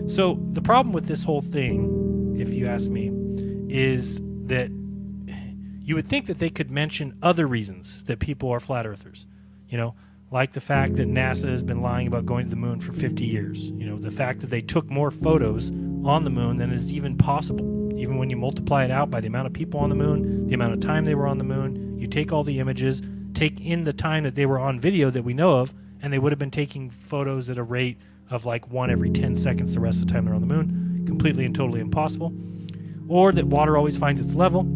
So the problem with this whole thing, if you ask me, is that you would think that they could mention other reasons that people are flat earthers. Like the fact that NASA has been lying about going to the moon for 50 years. The fact that they took more photos on the moon than is even possible. Even when you multiply it out by the amount of people on the moon, the amount of time they were on the moon, you take all the images, take in the time that they were on video that we know of, and they would have been taking photos at a rate of like 1 every 10 seconds the rest of the time they're on the moon. Completely and totally impossible. Or that water always finds its level.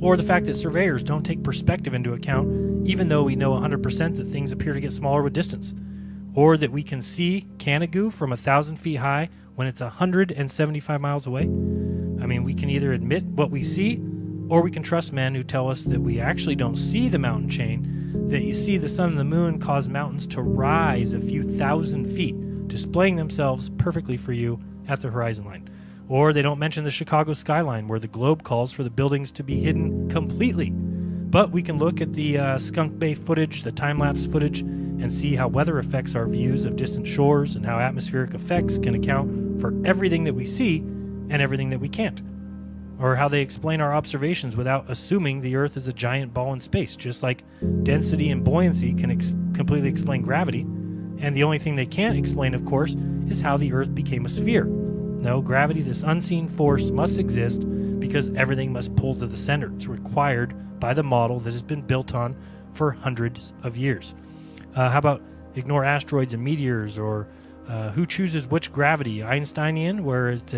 Or the fact that surveyors don't take perspective into account, even though we know 100% that things appear to get smaller with distance. Or that we can see Canigoo from 1,000 feet high when it's 175 miles away. I mean, we can either admit what we see, or we can trust men who tell us that we actually don't see the mountain chain, that you see the sun and the moon cause mountains to rise a few thousand feet, displaying themselves perfectly for you at the horizon line. Or they don't mention the Chicago skyline, where the globe calls for the buildings to be hidden completely. But we can look at the Skunk Bay footage, the time-lapse footage, and see how weather affects our views of distant shores and how atmospheric effects can account for everything that we see and everything that we can't. Or how they explain our observations without assuming the Earth is a giant ball in space, just like density and buoyancy can completely explain gravity. And the only thing they can't explain, of course, is how the Earth became a sphere. No, gravity, this unseen force, must exist because everything must pull to the center. It's required by the model that has been built on for hundreds of years. How about ignore asteroids and meteors, or who chooses which gravity? Einsteinian, where it's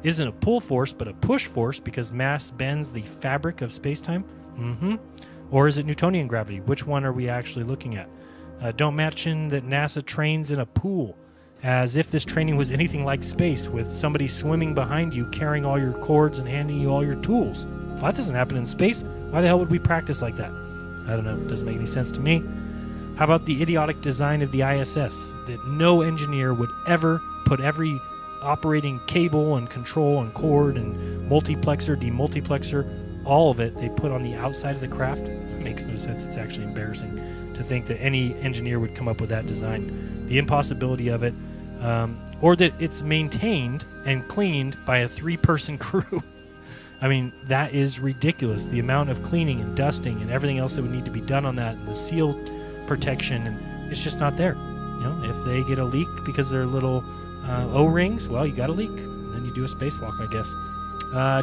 isn't a pull force but a push force because mass bends the fabric of space-time? Or is it Newtonian gravity? Which one are we actually looking at? Don't mention that NASA trains in a pool, as if this training was anything like space, with somebody swimming behind you carrying all your cords and handing you all your tools. If that doesn't happen in space, why the hell would we practice like that? I don't know. It doesn't make any sense to me. How about the idiotic design of the ISS, that no engineer would ever put every operating cable and control and cord and multiplexer, demultiplexer, all of it they put on the outside of the craft? It makes no sense. It's actually embarrassing to think that any engineer would come up with that design. The impossibility of it, or that it's maintained and cleaned by a 3-person crew. I mean, that is ridiculous. The amount of cleaning and dusting and everything else that would need to be done on that, and the seal protection, and it's just not there. If they get a leak because they're little O-rings, well, you got a leak. Then you do a spacewalk, I guess.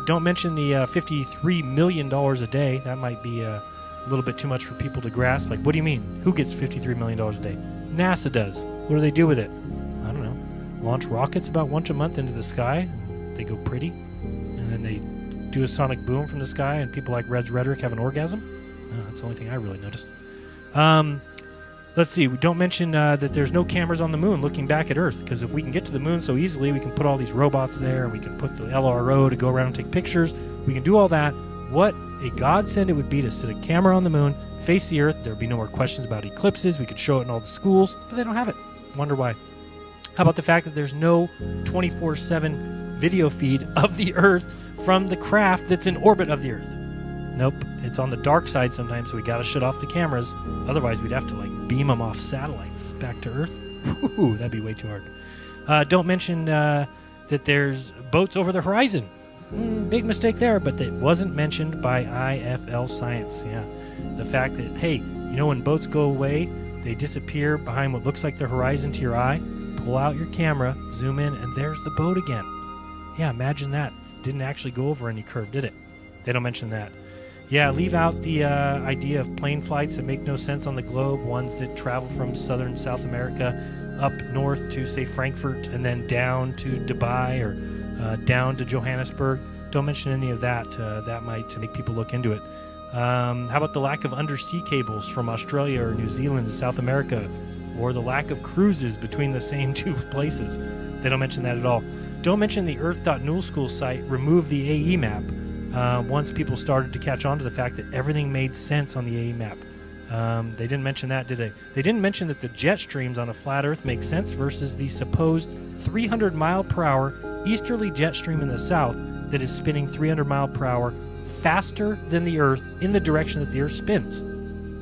Don't mention the $53 million a day. That might be a little bit too much for people to grasp. Like, what do you mean? Who gets $53 million a day? NASA does. What do they do with it? I don't know. Launch rockets about once a month into the sky. They go pretty. And then they do a sonic boom from the sky, and people like Red's Rhetoric have an orgasm. That's the only thing I really noticed. Let's see. We don't mention that there's no cameras on the moon looking back at Earth, because if we can get to the moon so easily, we can put all these robots there, and we can put the LRO to go around and take pictures. We can do all that. What a godsend it would be to sit a camera on the moon, face the Earth. There'd be no more questions about eclipses. We could show it in all the schools, but they don't have it. Wonder why. How about the fact that there's no 24/7 video feed of the Earth from the craft that's in orbit of the Earth? Nope. It's on the dark side sometimes, so we got to shut off the cameras. Otherwise, we'd have to beam them off satellites back to Earth. Whew, that'd be way too hard. Don't mention that there's boats over the horizon. Big mistake there, but it wasn't mentioned by IFL Science. Yeah, the fact that, hey, when boats go away, they disappear behind what looks like the horizon to your eye. Pull out your camera, zoom in, and there's the boat again. Yeah, imagine that. It didn't actually go over any curve, did it? They don't mention that. Yeah, leave out the idea of plane flights that make no sense on the globe, ones that travel from southern South America up north to, say, Frankfurt, and then down to Dubai, or down to Johannesburg. Don't mention any of that. That might make people look into it. How about the lack of undersea cables from Australia or New Zealand to South America, or the lack of cruises between the same two places? They don't mention that at all. Don't mention the Earth.Null site removed the AE map once people started to catch on to the fact that everything made sense on the AE map. They didn't mention that, did they? They didn't mention that the jet streams on a flat Earth make sense versus the supposed 300 mile per hour easterly jet stream in the south that is spinning 300 mile per hour faster than the Earth in the direction that the Earth spins.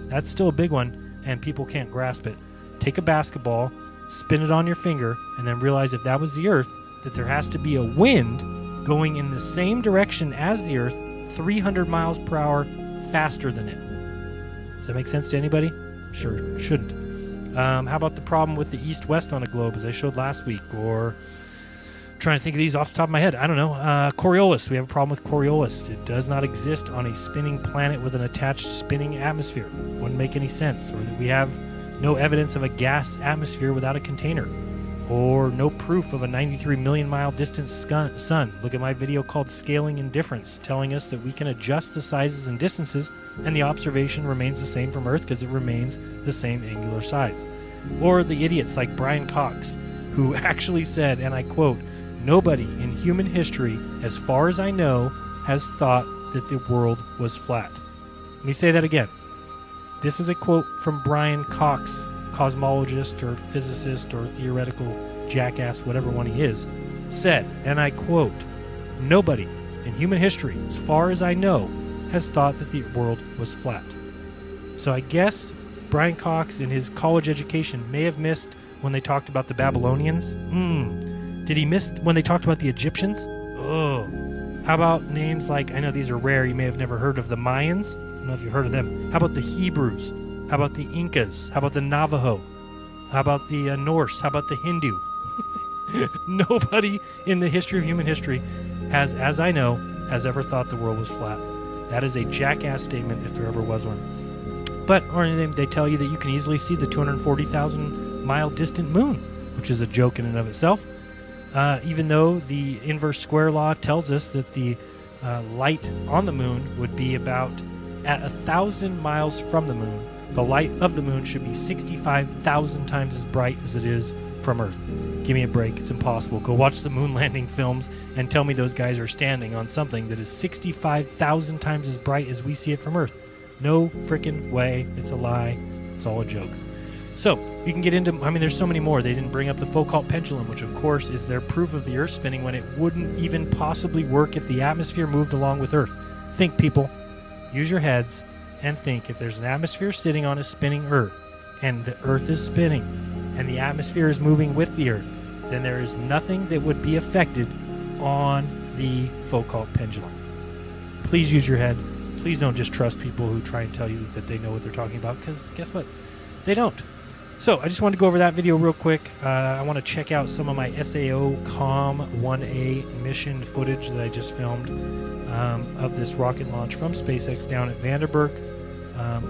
That's still a big one, and people can't grasp it. Take a basketball, spin it on your finger, and then realize if that was the Earth, that there has to be a wind going in the same direction as the Earth, 300 miles per hour faster than it. Does that make sense to anybody? Sure, shouldn't. How about the problem with the east-west on a globe, as I showed last week? Or trying to think of these off the top of my head. I don't know. Coriolis. We have a problem with Coriolis. It does not exist on a spinning planet with an attached spinning atmosphere. Wouldn't make any sense. Or that we have no evidence of a gas atmosphere without a container. Or no proof of a 93 million mile distant sun. Look at my video called Scaling Indifference, telling us that we can adjust the sizes and distances and the observation remains the same from Earth because it remains the same angular size. Or the idiots like Brian Cox, who actually said, and I quote, "Nobody in human history, as far as I know, has thought that the world was flat." Let me say that again. This is a quote from Brian Cox, cosmologist or physicist or theoretical jackass, whatever one he is, said, and I quote, "Nobody in human history, as far as I know, has thought that the world was flat." So I guess Brian Cox in his college education may have missed when they talked about the Babylonians. Did he miss when they talked about the Egyptians? Oh. How about names like, I know these are rare, you may have never heard of the Mayans. I don't know if you've heard of them. How about the Hebrews? How about the Incas? How about the Navajo? How about the Norse? How about the Hindu? Nobody in the history of human history has, as I know, has ever thought the world was flat. That is a jackass statement if there ever was one. But or they tell you that you can easily see the 240,000 mile distant moon, which is a joke in and of itself. Even though the inverse square law tells us that the light on the moon would be about at 1,000 miles from the moon. The light of the moon should be 65,000 times as bright as it is from Earth. Give me a break. It's impossible. Go watch the moon landing films and tell me those guys are standing on something that is 65,000 times as bright as we see it from Earth. No frickin' way. It's a lie. It's all a joke. So, you can get into, there's so many more. They didn't bring up the Foucault pendulum, which of course is their proof of the Earth spinning when it wouldn't even possibly work if the atmosphere moved along with Earth. Think, people. Use your heads and think, if there's an atmosphere sitting on a spinning Earth and the Earth is spinning and the atmosphere is moving with the Earth, then there is nothing that would be affected on the Foucault pendulum. Please use your head. Please don't just trust people who try and tell you that they know what they're talking about, because guess what? They don't. So I just wanted to go over that video real quick. I want to check out some of my SAO COM 1A mission footage that I just filmed of this rocket launch from SpaceX down at Vandenberg.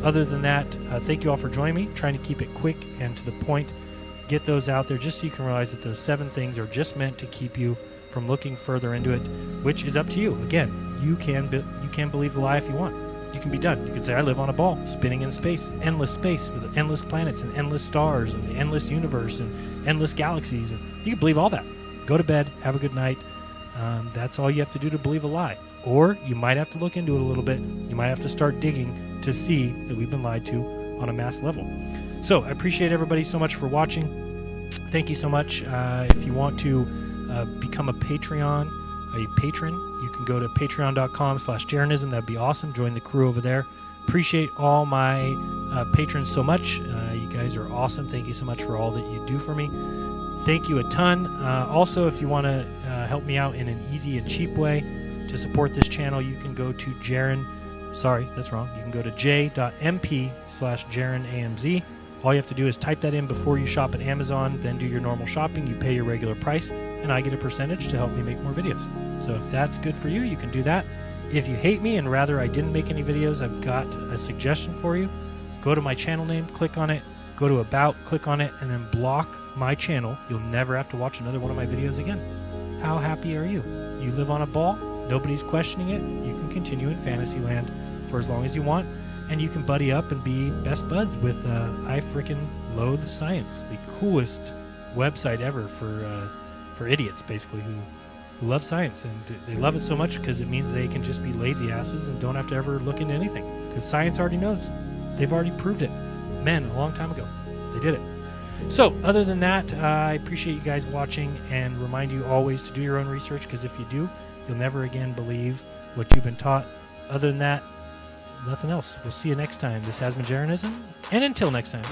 Other than that, thank you all for joining me. Trying to keep it quick and to the point. Get those out there just so you can realize that those 7 things are just meant to keep you from looking further into it, which is up to you. Again, you can believe the lie if you want. You can be done. You can say, I live on a ball spinning in space with endless planets and endless stars and the endless universe and endless galaxies. And you can believe all that. Go to bed. Have a good night. That's all you have to do to believe a lie. Or you might have to look into it a little bit. You might have to start digging to see that we've been lied to on a mass level. So I appreciate everybody so much for watching. Thank you so much. If you want to become a patron, you can go to patreon.com/jerenism. That'd be awesome. Join the crew over there. Appreciate all my patrons so much. You guys are awesome. Thank you so much for all that you do for me. Thank you a ton. Also, if you want to help me out in an easy and cheap way to support this channel, you can go to You can go to j.mp/JerenAMZ. All you have to do is type that in before you shop at Amazon, then do your normal shopping. You pay your regular price, and I get a percentage to help me make more videos. So if that's good for you, you can do that. If you hate me and rather I didn't make any videos, I've got a suggestion for you. Go to my channel name, click on it, go to About, click on it, and then block my channel. You'll never have to watch another one of my videos again. How happy are you? You live on a ball, nobody's questioning it, you can continue in Fantasyland for as long as you want, and you can buddy up and be best buds with I Frickin' Loathe Science, the coolest website ever for idiots, basically, who love science. And they love it so much because it means they can just be lazy asses and don't have to ever look into anything, because science already knows. They've already proved it. Men, a long time ago. They did it. So, other than that, I appreciate you guys watching and remind you always to do your own research, because if you do, you'll never again believe what you've been taught. Other than that, nothing else. We'll see you next time. This has been Jerenism, and until next time.